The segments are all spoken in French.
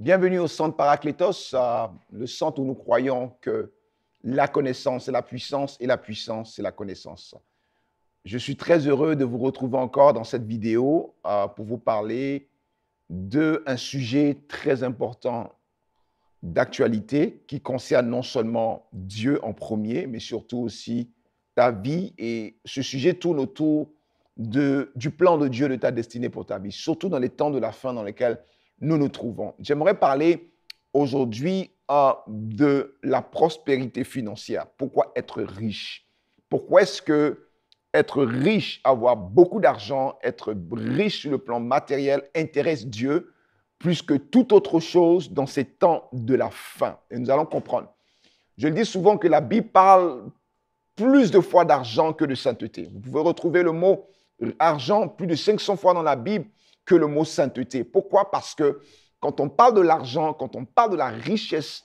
Bienvenue au Centre Paraclétos, le centre où nous croyons que la connaissance est la puissance et la puissance c'est la connaissance. Je suis très heureux de vous retrouver encore dans cette vidéo pour vous parler d'un sujet très important d'actualité qui concerne non seulement Dieu en premier, mais surtout aussi ta vie. Et ce sujet tourne autour du plan de Dieu de ta destinée pour ta vie, surtout dans les temps de la fin dans lesquels nous nous trouvons. J'aimerais parler aujourd'hui de la prospérité financière. Pourquoi être riche? Pourquoi est-ce que être riche, avoir beaucoup d'argent, être riche sur le plan matériel intéresse Dieu plus que toute autre chose dans ces temps de la fin? Et nous allons comprendre. Je le dis souvent que la Bible parle plus de fois d'argent que de sainteté. Vous pouvez retrouver le mot argent plus de 500 fois dans la Bible que le mot sainteté. Pourquoi? Parce que quand on parle de l'argent, quand on parle de la richesse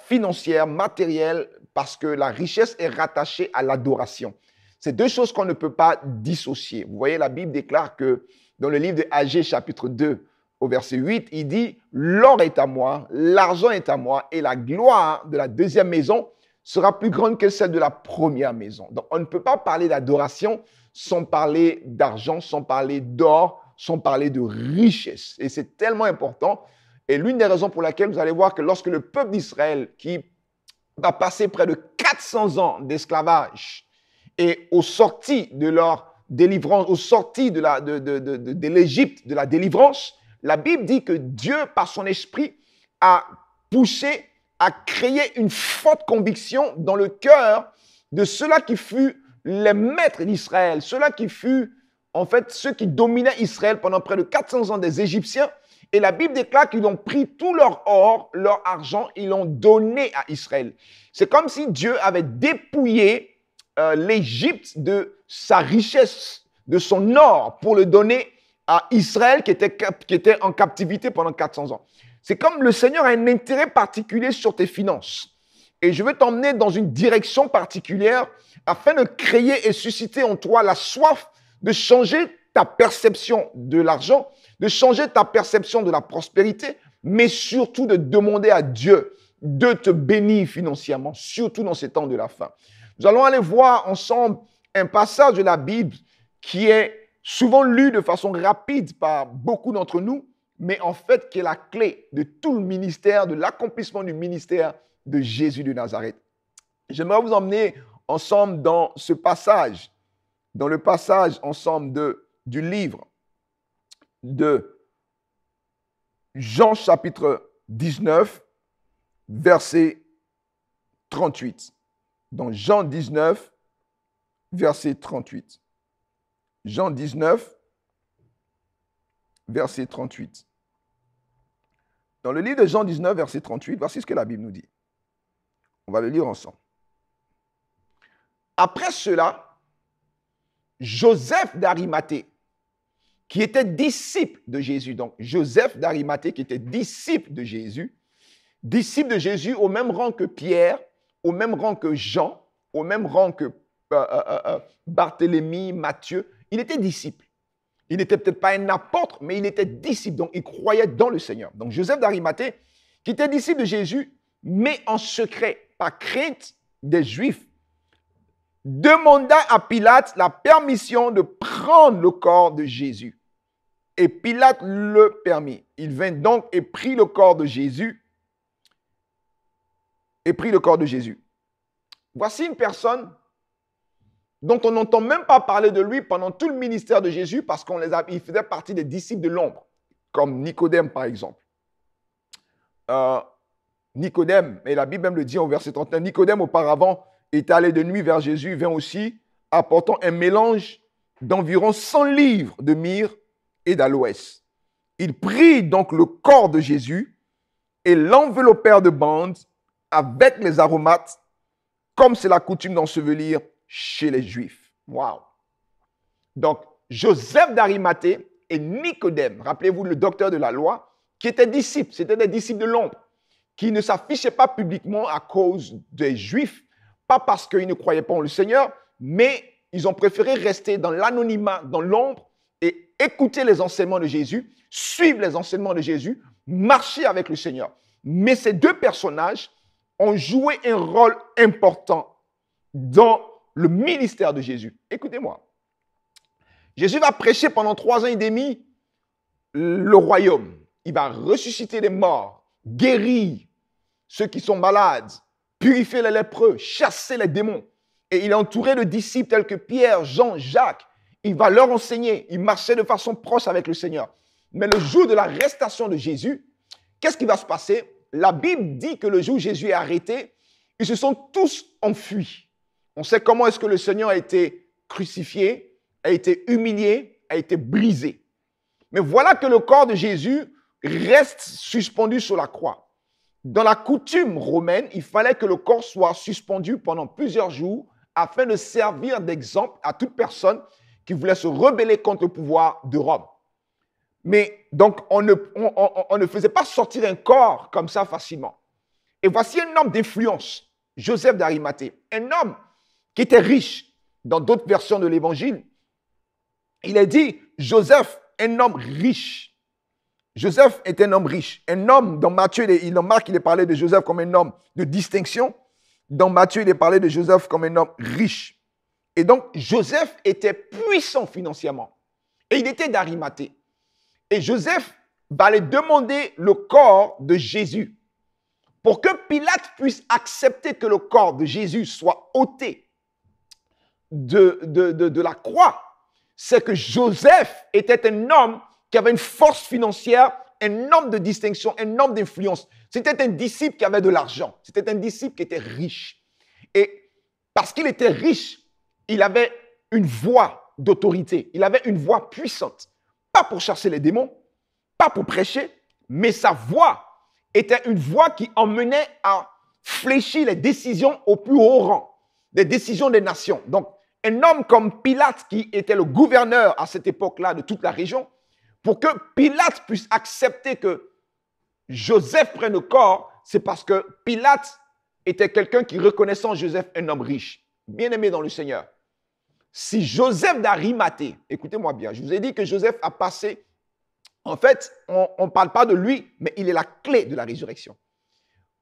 financière, matérielle, parce que la richesse est rattachée à l'adoration. C'est deux choses qu'on ne peut pas dissocier. Vous voyez, la Bible déclare que dans le livre de Agée, chapitre 2, au verset 8, il dit « L'or est à moi, l'argent est à moi, et la gloire de la deuxième maison sera plus grande que celle de la première maison. » Donc, on ne peut pas parler d'adoration sans parler d'argent, sans parler d'or, sans parler de richesse. Et c'est tellement important. Et l'une des raisons pour laquelle vous allez voir que lorsque le peuple d'Israël, qui va passer près de 400 ans d'esclavage, et au sorti de leur délivrance, au sorti de l'Égypte, de la délivrance, la Bible dit que Dieu, par son esprit, a poussé à créer une forte conviction dans le cœur de ceux-là qui furent les maîtres d'Israël, ceux-là qui furent en fait ceux qui dominaient Israël pendant près de 400 ans des Égyptiens. Et la Bible déclare qu'ils ont pris tout leur or, leur argent, ils l'ont donné à Israël. C'est comme si Dieu avait dépouillé l'Égypte de sa richesse, de son or, pour le donner à Israël qui était en captivité pendant 400 ans. C'est comme le Seigneur a un intérêt particulier sur tes finances. Et je veux t'emmener dans une direction particulière afin de créer et susciter en toi la soif de changer ta perception de l'argent, de changer ta perception de la prospérité, mais surtout de demander à Dieu de te bénir financièrement, surtout dans ces temps de la fin. Nous allons aller voir ensemble un passage de la Bible qui est souvent lu de façon rapide par beaucoup d'entre nous, mais en fait qui est la clé de tout le ministère, de l'accomplissement du ministère de Jésus de Nazareth. J'aimerais vous emmener ensemble dans ce passage, dans le passage ensemble du livre de Jean chapitre 19, verset 38. Dans Jean 19, verset 38. Jean 19, verset 38. Dans le livre de Jean 19, verset 38, voici ce que la Bible nous dit. On va le lire ensemble. Après cela, Joseph d'Arimathée, qui était disciple de Jésus, donc Joseph d'Arimathée qui était disciple de Jésus au même rang que Pierre, au même rang que Jean, au même rang que Barthélemy, Matthieu, il était disciple. Il n'était peut-être pas un apôtre, mais il était disciple, donc il croyait dans le Seigneur. Donc Joseph d'Arimathée, qui était disciple de Jésus, mais en secret, par crainte des Juifs, demanda à Pilate la permission de prendre le corps de Jésus. Et Pilate le permit. Il vint donc et prit le corps de Jésus. Voici une personne dont on n'entend même pas parler de lui pendant tout le ministère de Jésus parce qu'il faisait partie des disciples de l'ombre, comme Nicodème par exemple. Nicodème, et la Bible même le dit au verset 31, Nicodème auparavant est allé de nuit vers Jésus, vint aussi apportant un mélange d'environ 100 livres de myrrhe et d'aloès. Il prit donc le corps de Jésus et l'enveloppèrent de bandes avec les aromates, comme c'est la coutume d'ensevelir chez les Juifs. Waouh! Donc, Joseph d'Arimathée et Nicodème, rappelez-vous le docteur de la loi, qui étaient disciples, c'était des disciples de l'ombre, qui ne s'affichaient pas publiquement à cause des Juifs, pas parce qu'ils ne croyaient pas en le Seigneur, mais ils ont préféré rester dans l'anonymat, dans l'ombre, et écouter les enseignements de Jésus, suivre les enseignements de Jésus, marché avec le Seigneur. Mais ces deux personnages ont joué un rôle important dans le ministère de Jésus. Écoutez-moi. Jésus va prêcher pendant 3 ans et demi le royaume. Il va ressusciter les morts, guérir ceux qui sont malades, purifier les lépreux, chasser les démons. Et il est entouré de disciples tels que Pierre, Jean, Jacques. Il va leur enseigner. Il marchait de façon proche avec le Seigneur. Mais le jour de l'arrestation de Jésus, qu'est-ce qui va se passer? La Bible dit que le jour où Jésus est arrêté, ils se sont tous enfuis. On sait comment est-ce que le Seigneur a été crucifié, a été humilié, a été brisé. Mais voilà que le corps de Jésus reste suspendu sur la croix. Dans la coutume romaine, il fallait que le corps soit suspendu pendant plusieurs jours afin de servir d'exemple à toute personne qui voulait se rebeller contre le pouvoir de Rome. Mais donc, on ne faisait pas sortir un corps comme ça facilement. Et voici un homme d'influence, Joseph d'Arimathée, un homme qui était riche. Dans d'autres versions de l'Évangile, il est dit, Joseph, un homme riche. Joseph est un homme riche. Un homme, dans Matthieu, dans Marc, il est parlé de Joseph comme un homme de distinction. Dans Matthieu, il est parlé de Joseph comme un homme riche. Et donc, Joseph était puissant financièrement. Et il était d'Arimathée. Et Joseph va aller demander le corps de Jésus pour que Pilate puisse accepter que le corps de Jésus soit ôté de la croix. C'est que Joseph était un homme qui avait une force financière, un homme de distinction, un homme d'influence. C'était un disciple qui avait de l'argent. C'était un disciple qui était riche. Et parce qu'il était riche, il avait une voix d'autorité. Il avait une voix puissante. Pas pour chasser les démons, pas pour prêcher, mais sa voix était une voix qui emmenait à fléchir les décisions au plus haut rang, les décisions des nations. Donc, un homme comme Pilate, qui était le gouverneur à cette époque-là de toute la région, pour que Pilate puisse accepter que Joseph prenne le corps, c'est parce que Pilate était quelqu'un qui reconnaissait en Joseph un homme riche, bien aimé dans le Seigneur. Si Joseph d'Arimathée, écoutez-moi bien, je vous ai dit que Joseph a passé, en fait, on ne parle pas de lui, mais il est la clé de la résurrection.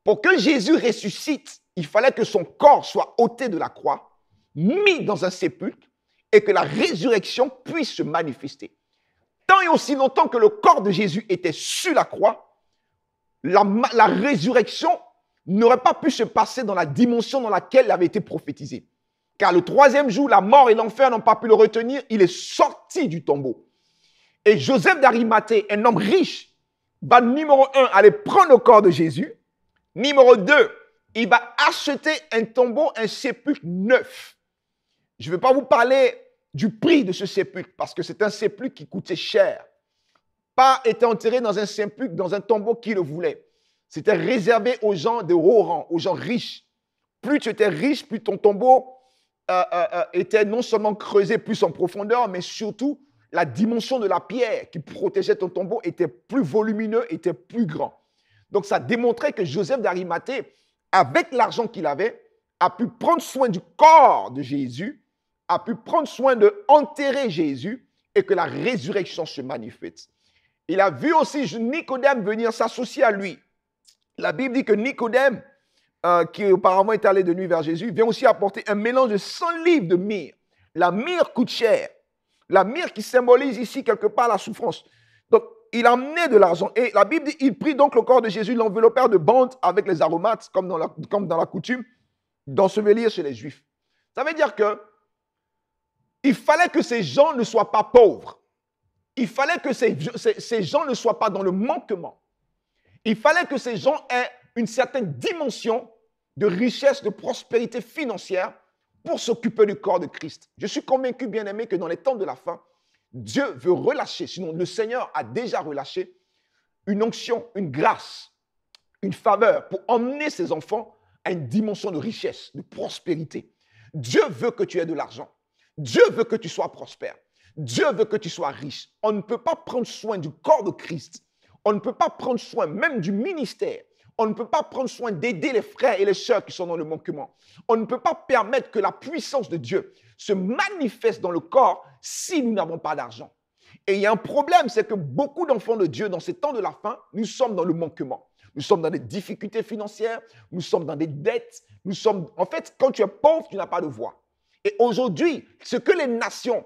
Pour que Jésus ressuscite, il fallait que son corps soit ôté de la croix, mis dans un sépulcre, et que la résurrection puisse se manifester. Tant et aussi longtemps que le corps de Jésus était sur la croix, la résurrection n'aurait pas pu se passer dans la dimension dans laquelle elle avait été prophétisée. Car le 3e jour, la mort et l'enfer n'ont pas pu le retenir. Il est sorti du tombeau. Et Joseph d'Arimathée, un homme riche, va numéro 1, aller prendre le corps de Jésus. Numéro 2, il va acheter un tombeau, un sépulcre neuf. Je ne vais pas vous parler du prix de ce sépulcre parce que c'est un sépulcre qui coûtait cher. Pas été enterré dans un sépulcre, dans un tombeau qui le voulait. C'était réservé aux gens de haut rang, aux gens riches. Plus tu étais riche, plus ton tombeau était non seulement creusé plus en profondeur, mais surtout la dimension de la pierre qui protégeait ton tombeau était plus volumineux, était plus grand. Donc ça démontrait que Joseph d'Arimathée, avec l'argent qu'il avait, a pu prendre soin du corps de Jésus, a pu prendre soin de enterrer Jésus et que la résurrection se manifeste. Il a vu aussi Nicodème venir s'associer à lui. La Bible dit que Nicodème, qui auparavant est allé de nuit vers Jésus, vient aussi apporter un mélange de 100 livres de myrrhe. La myrrhe coûte cher. La myrrhe qui symbolise ici quelque part la souffrance. Donc, il a amené de l'argent. Et la Bible dit, il prit donc le corps de Jésus, l'enveloppèrent de bandes avec les aromates, comme dans la coutume, d'ensevelir chez les Juifs. Ça veut dire que il fallait que ces gens ne soient pas pauvres. Il fallait que ces gens ne soient pas dans le manquement. Il fallait que ces gens aient une certaine dimension de richesse, de prospérité financière pour s'occuper du corps de Christ. Je suis convaincu, bien aimé, que dans les temps de la fin, Dieu veut relâcher, sinon le Seigneur a déjà relâché une onction, une grâce, une faveur pour emmener ses enfants à une dimension de richesse, de prospérité. Dieu veut que tu aies de l'argent. Dieu veut que tu sois prospère. Dieu veut que tu sois riche. On ne peut pas prendre soin du corps de Christ. On ne peut pas prendre soin même du ministère. On ne peut pas prendre soin d'aider les frères et les sœurs qui sont dans le manquement. On ne peut pas permettre que la puissance de Dieu se manifeste dans le corps si nous n'avons pas d'argent. Et il y a un problème, c'est que beaucoup d'enfants de Dieu, dans ces temps de la fin, nous sommes dans le manquement. Nous sommes dans des difficultés financières, nous sommes dans des dettes, nous sommes... En fait, quand tu es pauvre, tu n'as pas de voix. Et aujourd'hui, ce que les nations...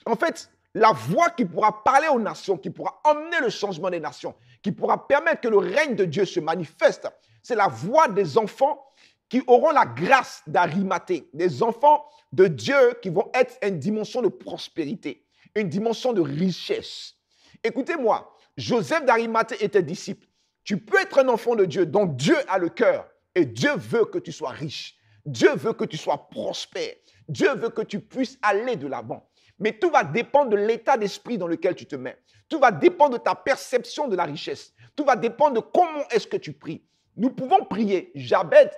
En fait, la voix qui pourra parler aux nations, qui pourra emmener le changement des nations, qui pourra permettre que le règne de Dieu se manifeste, c'est la voix des enfants qui auront la grâce d'Arimathée, des enfants de Dieu qui vont être une dimension de prospérité, une dimension de richesse. Écoutez-moi, Joseph d'Arimathée était disciple. Tu peux être un enfant de Dieu dont Dieu a le cœur et Dieu veut que tu sois riche. Dieu veut que tu sois prospère. Dieu veut que tu puisses aller de l'avant. Mais tout va dépendre de l'état d'esprit dans lequel tu te mets. Tout va dépendre de ta perception de la richesse. Tout va dépendre de comment est-ce que tu pries. Nous pouvons prier. Jabez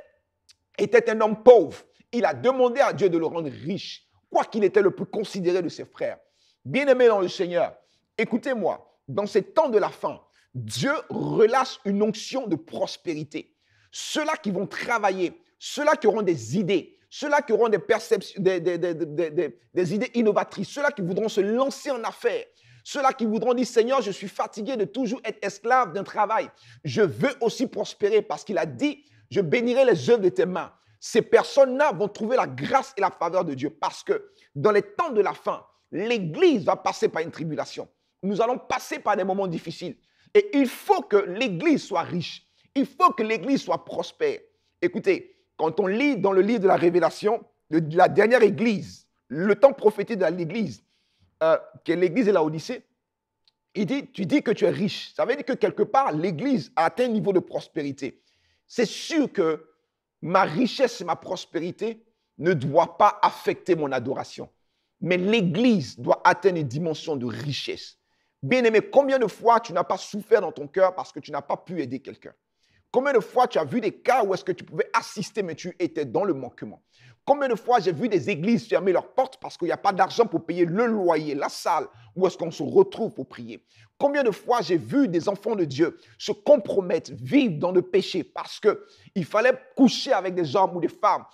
était un homme pauvre. Il a demandé à Dieu de le rendre riche, quoiqu'il était le plus considéré de ses frères. Bien-aimé dans le Seigneur, écoutez-moi, dans ces temps de la fin, Dieu relâche une onction de prospérité. Ceux-là qui vont travailler, ceux-là qui auront des idées, ceux-là qui auront des perceptions, des idées innovatrices, ceux-là qui voudront se lancer en affaires, ceux-là qui voudront dire, Seigneur, je suis fatigué de toujours être esclave d'un travail. Je veux aussi prospérer parce qu'il a dit, je bénirai les œuvres de tes mains. Ces personnes-là vont trouver la grâce et la faveur de Dieu parce que dans les temps de la fin, l'Église va passer par une tribulation. Nous allons passer par des moments difficiles. Et il faut que l'Église soit riche. Il faut que l'Église soit prospère. Écoutez, quand on lit dans le livre de la Révélation, de la dernière Église, le temps prophétique de l'Église, qui est l'Église de Laodicée, il dit, tu dis que tu es riche. Ça veut dire que quelque part, l'Église a atteint un niveau de prospérité. C'est sûr que ma richesse et ma prospérité ne doivent pas affecter mon adoration. Mais l'Église doit atteindre une dimension de richesse. Bien-aimé, combien de fois tu n'as pas souffert dans ton cœur parce que tu n'as pas pu aider quelqu'un? Combien de fois tu as vu des cas où est-ce que tu pouvais assister mais tu étais dans le manquement? Combien de fois j'ai vu des églises fermer leurs portes parce qu'il n'y a pas d'argent pour payer le loyer, la salle où est-ce qu'on se retrouve pour prier? Combien de fois j'ai vu des enfants de Dieu se compromettre, vivre dans le péché parce qu'il fallait coucher avec des hommes ou des femmes,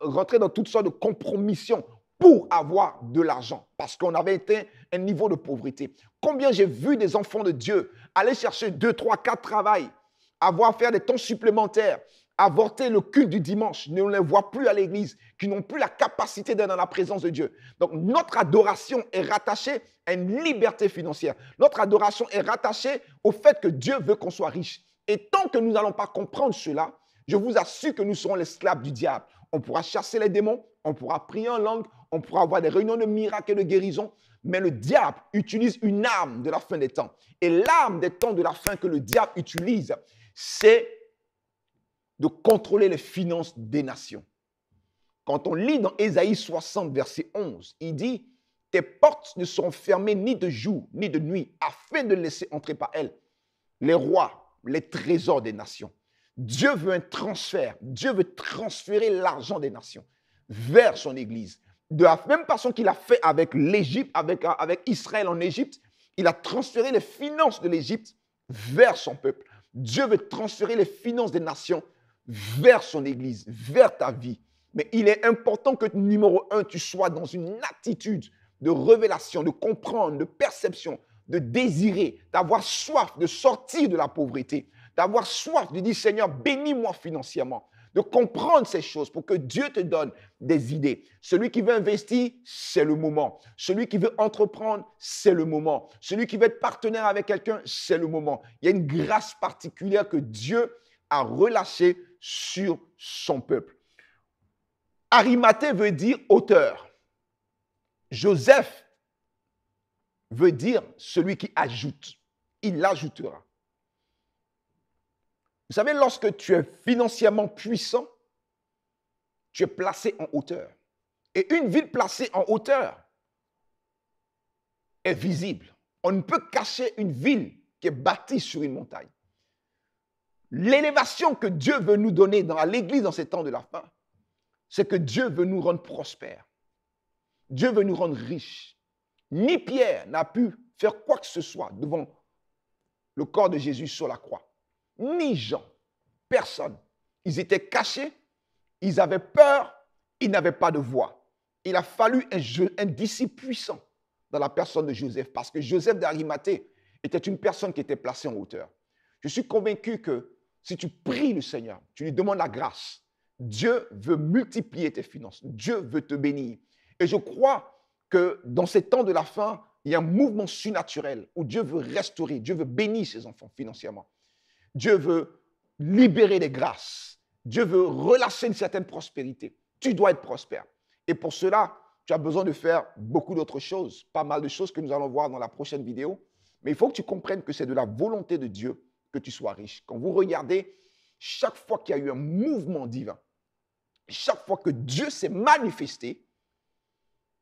rentrer dans toutes sortes de compromissions pour avoir de l'argent, parce qu'on avait atteint un niveau de pauvreté. Combien j'ai vu des enfants de Dieu aller chercher 2, 3, 4 travails, avoir à faire des temps supplémentaires, avorter le culte du dimanche, ne les voit plus à l'église, qui n'ont plus la capacité d'être dans la présence de Dieu. Donc, notre adoration est rattachée à une liberté financière. Notre adoration est rattachée au fait que Dieu veut qu'on soit riche. Et tant que nous n'allons pas comprendre cela, je vous assure que nous serons l'esclave du diable. On pourra chasser les démons, on pourra prier en langue, on pourra avoir des réunions de miracles et de guérison, mais le diable utilise une arme de la fin des temps. Et l'arme des temps de la fin que le diable utilise, c'est de contrôler les finances des nations. Quand on lit dans Ésaïe 60, verset 11, il dit « Tes portes ne seront fermées ni de jour ni de nuit, afin de laisser entrer par elles les rois, les trésors des nations. » Dieu veut un transfert. Dieu veut transférer l'argent des nations vers son Église. De la même façon qu'il a fait avec l'Égypte, avec Israël en Égypte, il a transféré les finances de l'Égypte vers son peuple. Dieu veut transférer les finances des nations vers son Église, vers ta vie. Mais il est important que, numéro 1, tu sois dans une attitude de révélation, de comprendre, de perception, de désirer, d'avoir soif de sortir de la pauvreté, d'avoir soif de dire, Seigneur, bénis-moi financièrement, de comprendre ces choses pour que Dieu te donne des idées. Celui qui veut investir, c'est le moment. Celui qui veut entreprendre, c'est le moment. Celui qui veut être partenaire avec quelqu'un, c'est le moment. Il y a une grâce particulière que Dieu a relâchée sur son peuple. Arimathée veut dire auteur. Joseph veut dire celui qui ajoute. Il l'ajoutera. Vous savez, lorsque tu es financièrement puissant, tu es placé en hauteur. Et une ville placée en hauteur est visible. On ne peut cacher une ville qui est bâtie sur une montagne. L'élévation que Dieu veut nous donner dans l'Église dans ces temps de la fin, c'est que Dieu veut nous rendre prospères. Dieu veut nous rendre riches. Ni Pierre n'a pu faire quoi que ce soit devant le corps de Jésus sur la croix. Ni Jean, personne. Ils étaient cachés, ils avaient peur, ils n'avaient pas de voix. Il a fallu un disciple puissant dans la personne de Joseph, parce que Joseph d'Arimathée était une personne qui était placée en hauteur. Je suis convaincu que si tu pries le Seigneur, tu lui demandes la grâce, Dieu veut multiplier tes finances. Dieu veut te bénir. Et je crois que dans ces temps de la fin, il y a un mouvement surnaturel où Dieu veut restaurer, Dieu veut bénir ses enfants financièrement. Dieu veut libérer les grâces. Dieu veut relâcher une certaine prospérité. Tu dois être prospère. Et pour cela, tu as besoin de faire beaucoup d'autres choses, pas mal de choses que nous allons voir dans la prochaine vidéo. Mais il faut que tu comprennes que c'est de la volonté de Dieu que tu sois riche. Quand vous regardez, chaque fois qu'il y a eu un mouvement divin, chaque fois que Dieu s'est manifesté,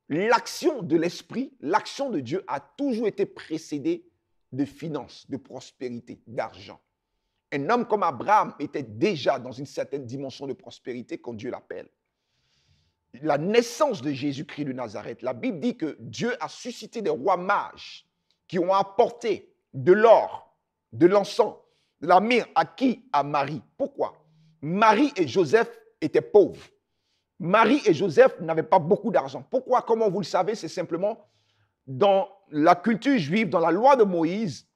l'action de l'Esprit, l'action de Dieu a toujours été précédée de finances, de prospérité, d'argent. Un homme comme Abraham était déjà dans une certaine dimension de prospérité quand Dieu l'appelle. La naissance de Jésus-Christ de Nazareth, la Bible dit que Dieu a suscité des rois mages qui ont apporté de l'or, de l'encens, de la myrrhe à qui? À Marie. Pourquoi? Marie et Joseph étaient pauvres. Marie et Joseph n'avaient pas beaucoup d'argent. Pourquoi? Comment vous le savez? C'est simplement dans la culture juive, dans la loi de Moïse,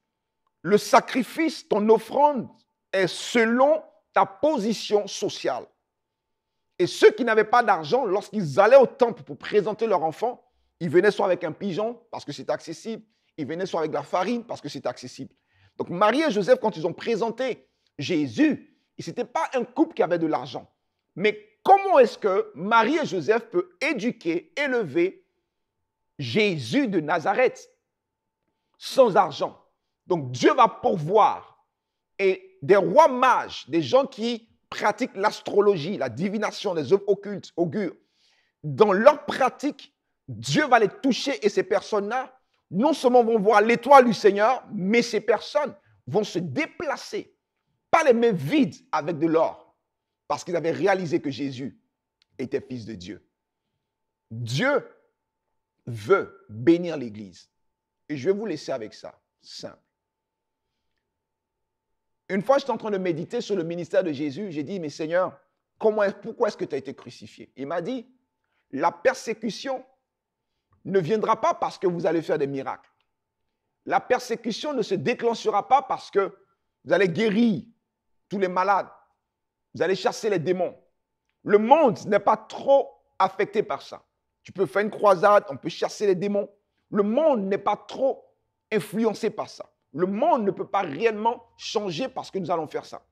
le sacrifice, ton offrande est selon ta position sociale. Et ceux qui n'avaient pas d'argent, lorsqu'ils allaient au temple pour présenter leur enfant, ils venaient soit avec un pigeon parce que c'était accessible, ils venaient soit avec de la farine parce que c'était accessible. Donc Marie et Joseph, quand ils ont présenté Jésus, ce n'était pas un couple qui avait de l'argent. Mais comment est-ce que Marie et Joseph peuvent éduquer, élever Jésus de Nazareth sans argent? Donc Dieu va pourvoir. Et des rois mages, des gens qui pratiquent l'astrologie, la divination, les œuvres occultes, augures, dans leur pratique, Dieu va les toucher et ces personnes-là, non seulement vont voir l'étoile du Seigneur, mais ces personnes vont se déplacer, pas les mains vides avec de l'or, parce qu'ils avaient réalisé que Jésus était fils de Dieu. Dieu veut bénir l'Église. Et je vais vous laisser avec ça, simple. Une fois, j'étais en train de méditer sur le ministère de Jésus. J'ai dit, mais Seigneur, pourquoi est-ce que tu as été crucifié? Il m'a dit, la persécution ne viendra pas parce que vous allez faire des miracles. La persécution ne se déclenchera pas parce que vous allez guérir tous les malades. Vous allez chasser les démons. Le monde n'est pas trop affecté par ça. Tu peux faire une croisade, on peut chasser les démons. Le monde n'est pas trop influencé par ça. Le monde ne peut pas réellement changer parce que nous allons faire ça.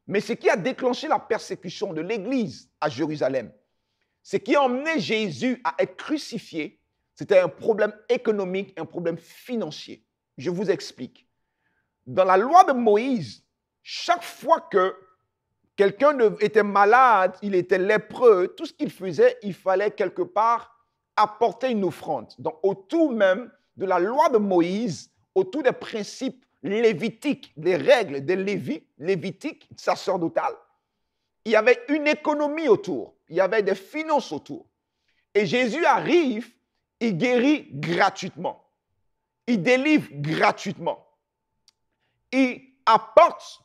Mais ce qui a déclenché la persécution de l'Église à Jérusalem, ce qui a emmené Jésus à être crucifié, c'était un problème économique, un problème financier. Je vous explique. Dans la loi de Moïse, chaque fois que quelqu'un était malade, il était lépreux, tout ce qu'il faisait, il fallait quelque part apporter une offrande. Donc, autour même de la loi de Moïse, autour des principes lévitiques, des règles des lévitiques, sacerdotales, il y avait une économie autour, il y avait des finances autour. Et Jésus arrive, il guérit gratuitement, il délivre gratuitement, il apporte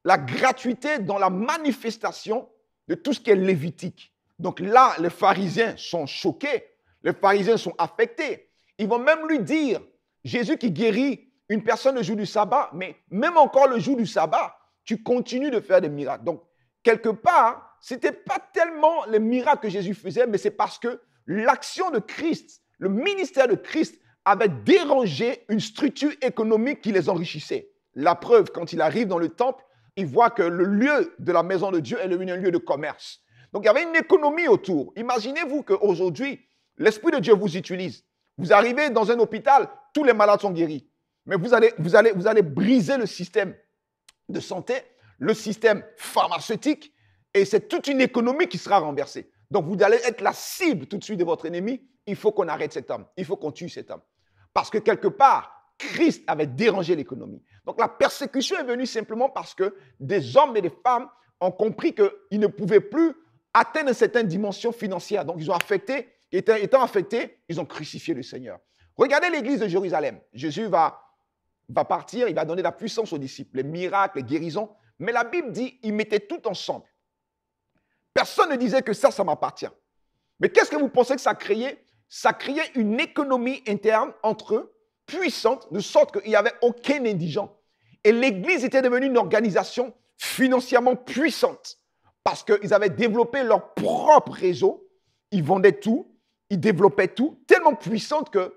la gratuité dans la manifestation de tout ce qui est lévitique. Donc là, les pharisiens sont choqués, les pharisiens sont affectés. Ils vont même lui dire, Jésus qui guérit une personne le jour du sabbat, mais même encore le jour du sabbat, tu continues de faire des miracles. Donc, quelque part, ce n'était pas tellement les miracles que Jésus faisait, mais c'est parce que l'action de Christ, le ministère de Christ avait dérangé une structure économique qui les enrichissait. La preuve, quand il arrive dans le temple, il voit que le lieu de la maison de Dieu est devenu un lieu de commerce. Donc, il y avait une économie autour. Imaginez-vous qu'aujourd'hui, l'Esprit de Dieu vous utilise. Vous arrivez dans un hôpital, tous les malades sont guéris. Mais vous allez briser le système de santé, le système pharmaceutique, et c'est toute une économie qui sera renversée. Donc, vous allez être la cible tout de suite de votre ennemi. Il faut qu'on arrête cet homme. Il faut qu'on tue cet homme. Parce que quelque part, Christ avait dérangé l'économie. Donc, la persécution est venue simplement parce que des hommes et des femmes ont compris qu'ils ne pouvaient plus atteindre certaines dimensions financières. Donc, ils ont affecté. Étant affectés, ils ont crucifié le Seigneur. Regardez l'église de Jérusalem. Jésus va partir, il va donner la puissance aux disciples, les miracles, les guérisons. Mais la Bible dit, ils mettaient tout ensemble. Personne ne disait que ça m'appartient. Mais qu'est-ce que vous pensez que ça a créé? ça créait une économie interne entre eux, puissante, de sorte qu'il n'y avait aucun indigent. Et l'Église était devenue une organisation financièrement puissante parce qu'ils avaient développé leur propre réseau. Ils vendaient tout, ils développaient tout, tellement puissante que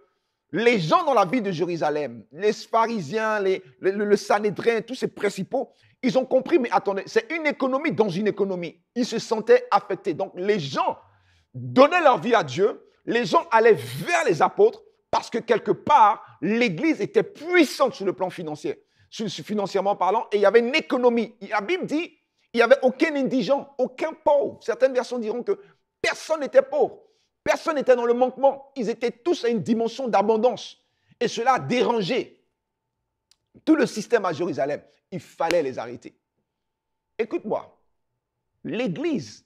les gens dans la ville de Jérusalem, les pharisiens, le Sanhédrin, tous ces principaux, ils ont compris, mais attendez, c'est une économie dans une économie. Ils se sentaient affectés. Donc les gens donnaient leur vie à Dieu, les gens allaient vers les apôtres parce que quelque part, l'Église était puissante sur le plan financier, financièrement parlant, et il y avait une économie. La Bible dit, il n'y avait aucun indigent, aucun pauvre. Certaines versions diront que personne n'était pauvre. Personne n'était dans le manquement. Ils étaient tous à une dimension d'abondance. Et cela a dérangé tout le système à Jérusalem. Il fallait les arrêter. Écoute-moi, l'Église,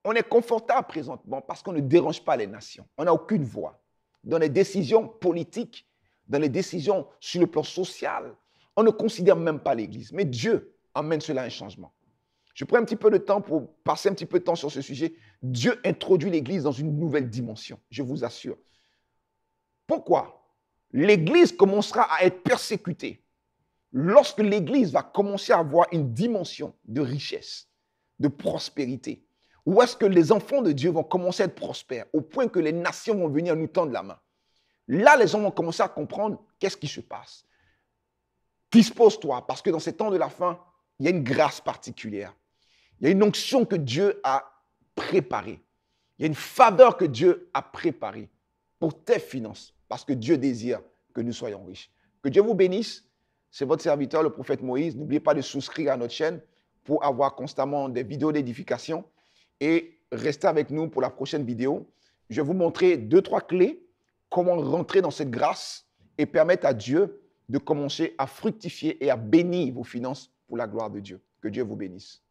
on est confortable présentement parce qu'on ne dérange pas les nations. On n'a aucune voix. Dans les décisions politiques, dans les décisions sur le plan social, on ne considère même pas l'Église. Mais Dieu amène cela à un changement. Je prends un petit peu de temps pour passer un petit peu de temps sur ce sujet. Dieu introduit l'Église dans une nouvelle dimension, je vous assure. Pourquoi? L'Église commencera à être persécutée lorsque l'Église va commencer à avoir une dimension de richesse, de prospérité. Où est-ce que les enfants de Dieu vont commencer à être prospères au point que les nations vont venir nous tendre la main? Là, les gens vont commencer à comprendre qu'est-ce qui se passe. Dispose-toi, parce que dans ces temps de la fin, il y a une grâce particulière. Il y a une onction que Dieu a préparée. Il y a une faveur que Dieu a préparée pour tes finances, parce que Dieu désire que nous soyons riches. Que Dieu vous bénisse. C'est votre serviteur, le prophète Moïse. N'oubliez pas de souscrire à notre chaîne pour avoir constamment des vidéos d'édification et restez avec nous pour la prochaine vidéo. Je vais vous montrer 2-3 clés, comment rentrer dans cette grâce et permettre à Dieu de commencer à fructifier et à bénir vos finances pour la gloire de Dieu. Que Dieu vous bénisse.